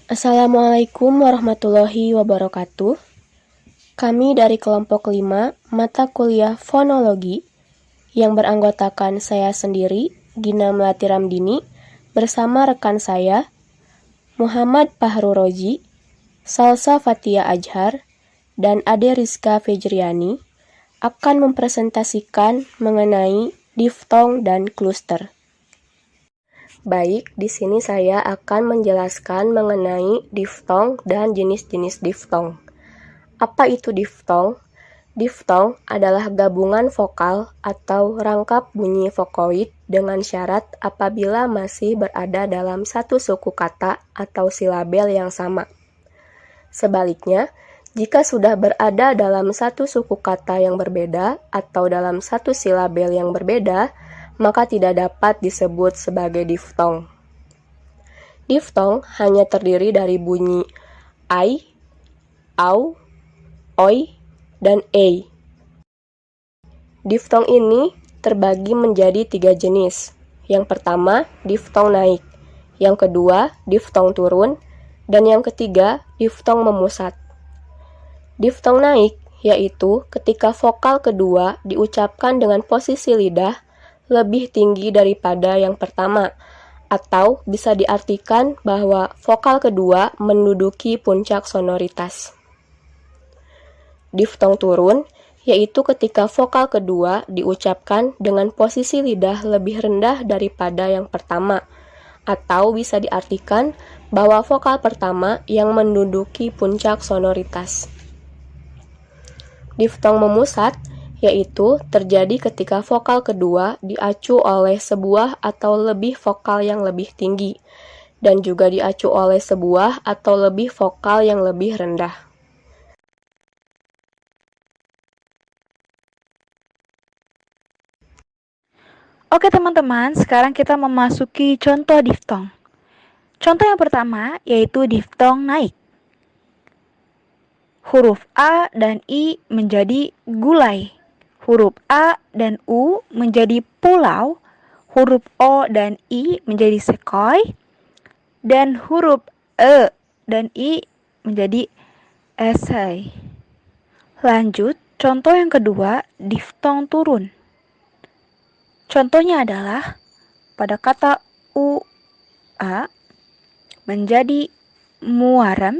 Assalamualaikum warahmatullahi wabarakatuh. Kami dari kelompok 5 mata kuliah fonologi yang beranggotakan saya sendiri, Gina Melati Ramdini, bersama rekan saya, Muhammad Fahru Roji, Salsa Fatia Ajhar, dan Ade Rizka Fejriani, akan mempresentasikan mengenai diftong dan kluster. Baik, di sini saya akan menjelaskan mengenai diftong dan jenis-jenis diftong. Apa itu diftong? Diftong adalah gabungan vokal atau rangkap bunyi vokoid dengan syarat apabila masih berada dalam satu suku kata atau silabel yang sama. Sebaliknya, jika sudah berada dalam satu suku kata yang berbeda atau dalam satu silabel yang berbeda, maka tidak dapat disebut sebagai diftong. Diftong hanya terdiri dari bunyi ai, au, oi, dan ei. Diftong ini terbagi menjadi 3 jenis. Yang pertama, diftong naik. Yang kedua, diftong turun. Dan yang ketiga, diftong memusat. Diftong naik yaitu ketika vokal kedua diucapkan dengan posisi lidah lebih tinggi daripada yang pertama, atau bisa diartikan bahwa vokal kedua menduduki puncak sonoritas. Diftong turun yaitu ketika vokal kedua diucapkan dengan posisi lidah lebih rendah daripada yang pertama, atau bisa diartikan bahwa vokal pertama yang menduduki puncak sonoritas. Diftong memusat yaitu terjadi ketika vokal kedua diacu oleh sebuah atau lebih vokal yang lebih tinggi, dan juga diacu oleh sebuah atau lebih vokal yang lebih rendah. Oke teman-teman, sekarang kita memasuki contoh diftong. Contoh yang pertama yaitu diftong naik. Huruf A dan I menjadi gulai. Huruf A dan U menjadi pulau. Huruf O dan I menjadi sekoi. Dan huruf E dan I menjadi esai. Lanjut, contoh yang kedua, diftong turun. Contohnya adalah pada kata ua menjadi muarem,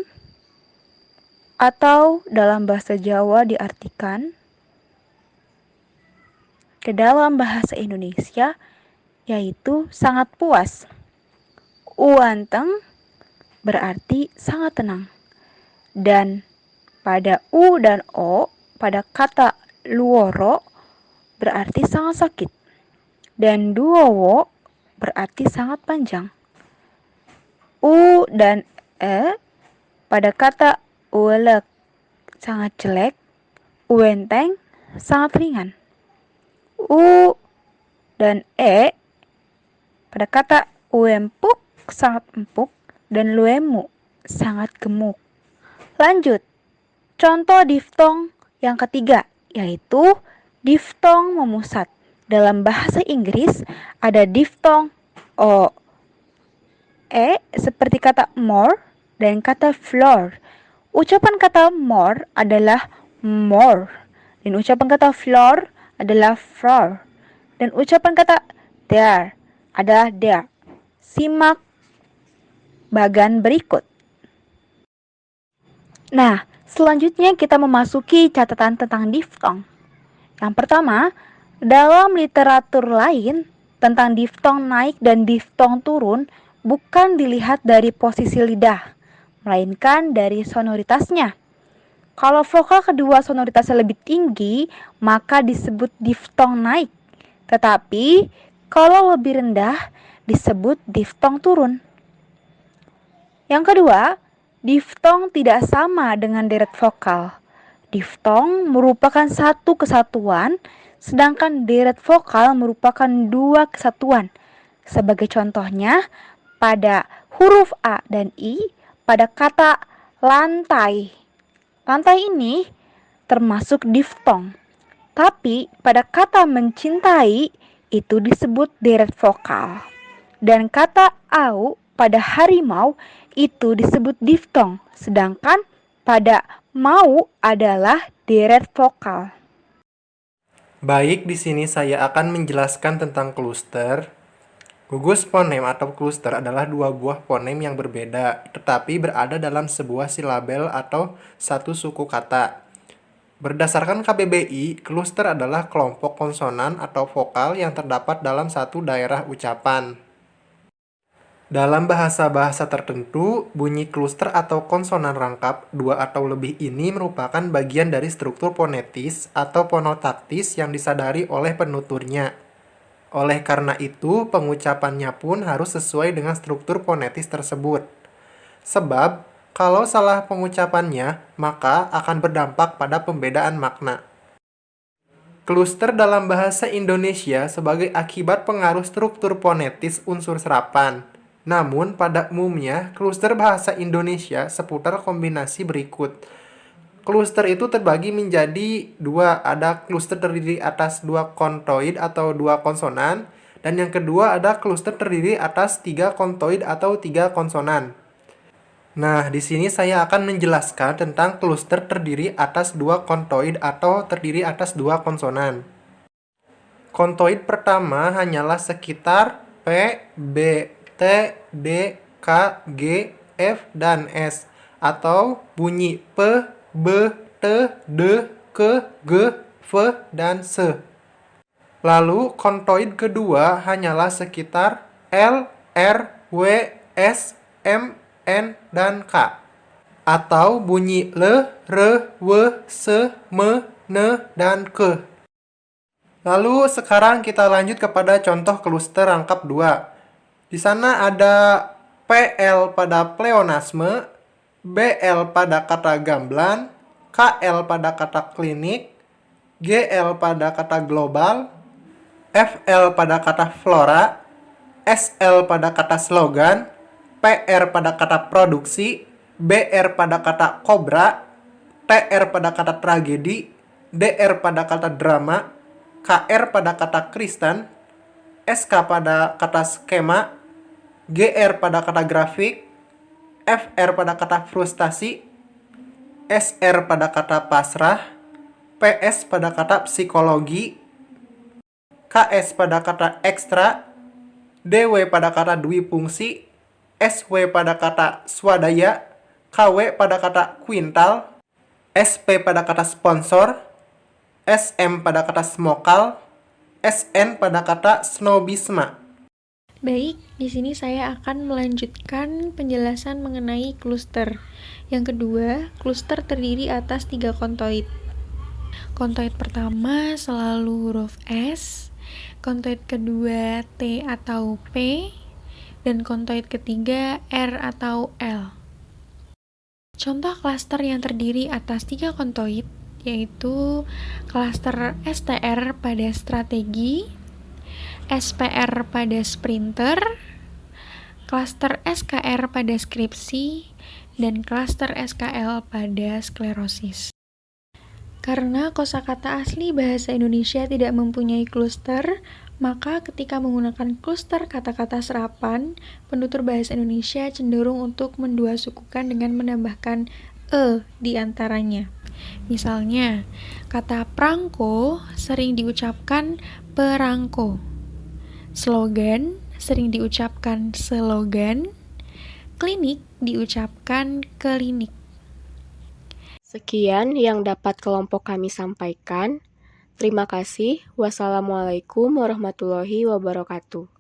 atau dalam bahasa Jawa diartikan ke dalam bahasa Indonesia yaitu sangat puas. Uanteng berarti sangat tenang. Dan pada U dan O pada kata luoro berarti sangat sakit. Dan duowo berarti sangat panjang. U dan E pada kata uelek sangat jelek, uenteng sangat ringan. U dan E pada kata uempuk sangat empuk dan luemu sangat gemuk. Lanjut, contoh diftong yang ketiga yaitu diftong memusat. Dalam bahasa Inggris ada diftong o, e seperti kata more dan kata floor. Ucapan kata more adalah more, dan ucapan kata floor adalah floor, dan ucapan kata there adalah there. Simak bagan berikut. Nah, selanjutnya kita memasuki catatan tentang diftong. Yang pertama, dalam literatur lain tentang diftong naik dan diftong turun bukan dilihat dari posisi lidah, melainkan dari sonoritasnya. Kalau vokal kedua sonoritasnya lebih tinggi, maka disebut diftong naik. Tetapi kalau lebih rendah, disebut diftong turun. Yang kedua, diftong tidak sama dengan deret vokal. Diftong merupakan satu kesatuan, sedangkan deret vokal merupakan 2 kesatuan. Sebagai contohnya, pada huruf A dan I pada kata lantai. Lantai ini termasuk diftong. Tapi pada kata mencintai itu disebut deret vokal. Dan kata au pada harimau itu disebut diftong, sedangkan pada mau adalah deret vokal. Baik, di sini saya akan menjelaskan tentang kluster. Gugus fonem atau kluster adalah dua buah fonem yang berbeda, tetapi berada dalam sebuah silabel atau satu suku kata. Berdasarkan KBBI, kluster adalah kelompok konsonan atau vokal yang terdapat dalam satu daerah ucapan. Dalam bahasa-bahasa tertentu, bunyi kluster atau konsonan rangkap dua atau lebih ini merupakan bagian dari struktur fonetis atau fonotaktis yang disadari oleh penuturnya. Oleh karena itu, pengucapannya pun harus sesuai dengan struktur fonetis tersebut. Sebab, kalau salah pengucapannya, maka akan berdampak pada pembedaan makna. Kluster dalam bahasa Indonesia sebagai akibat pengaruh struktur fonetis unsur serapan. Namun, pada umumnya, kluster bahasa Indonesia seputar kombinasi berikut. Kluster itu terbagi menjadi dua, ada kluster terdiri atas dua kontoid atau dua konsonan, dan yang kedua ada kluster terdiri atas tiga kontoid atau tiga konsonan. Nah, di sini saya akan menjelaskan tentang kluster terdiri atas dua kontoid atau terdiri atas dua konsonan. Kontoid pertama hanyalah sekitar P, B, T, D, K, G, F, dan S, atau bunyi P, B, T, D, K, G, F, dan S. Lalu kontoid kedua hanyalah sekitar L, R, W, S, M, N, dan K, atau bunyi L, R, W, S, M, N, dan K. Lalu sekarang kita lanjut kepada contoh kluster rangkap 2. Di sana ada PL pada pleonasme, BL pada kata gamelan, KL pada kata klinik, GL pada kata global, FL pada kata flora, SL pada kata slogan, PR pada kata produksi, BR pada kata kobra, TR pada kata tragedi, DR pada kata drama, KR pada kata Kristen, SK pada kata skema, GR pada kata grafik, FR pada kata frustasi, SR pada kata pasrah, PS pada kata psikologi, KS pada kata ekstra, DW pada kata dwifungsi, SW pada kata swadaya, KW pada kata kuintal, SP pada kata sponsor, SM pada kata smokal, SN pada kata snobisme. Baik, di sini saya akan melanjutkan penjelasan mengenai kluster. Yang kedua, kluster terdiri atas 3 kontoid. Kontoid pertama selalu huruf S, kontoid kedua T atau P, dan kontoid ketiga R atau L. Contoh klaster yang terdiri atas 3 kontoid yaitu klaster STR pada strategi, SPR pada sprinter, klaster SKR pada skripsi, dan klaster SKL pada sklerosis. Karena kosakata asli bahasa Indonesia tidak mempunyai kluster, maka ketika menggunakan kluster kata-kata serapan, penutur bahasa Indonesia cenderung untuk mendua sukukan dengan menambahkan e di antaranya. Misalnya, kata prangko sering diucapkan perangko. Slogan sering diucapkan slogan, klinik diucapkan klinik. Sekian yang dapat kelompok kami sampaikan. Terima kasih. Wassalamualaikum warahmatullahi wabarakatuh.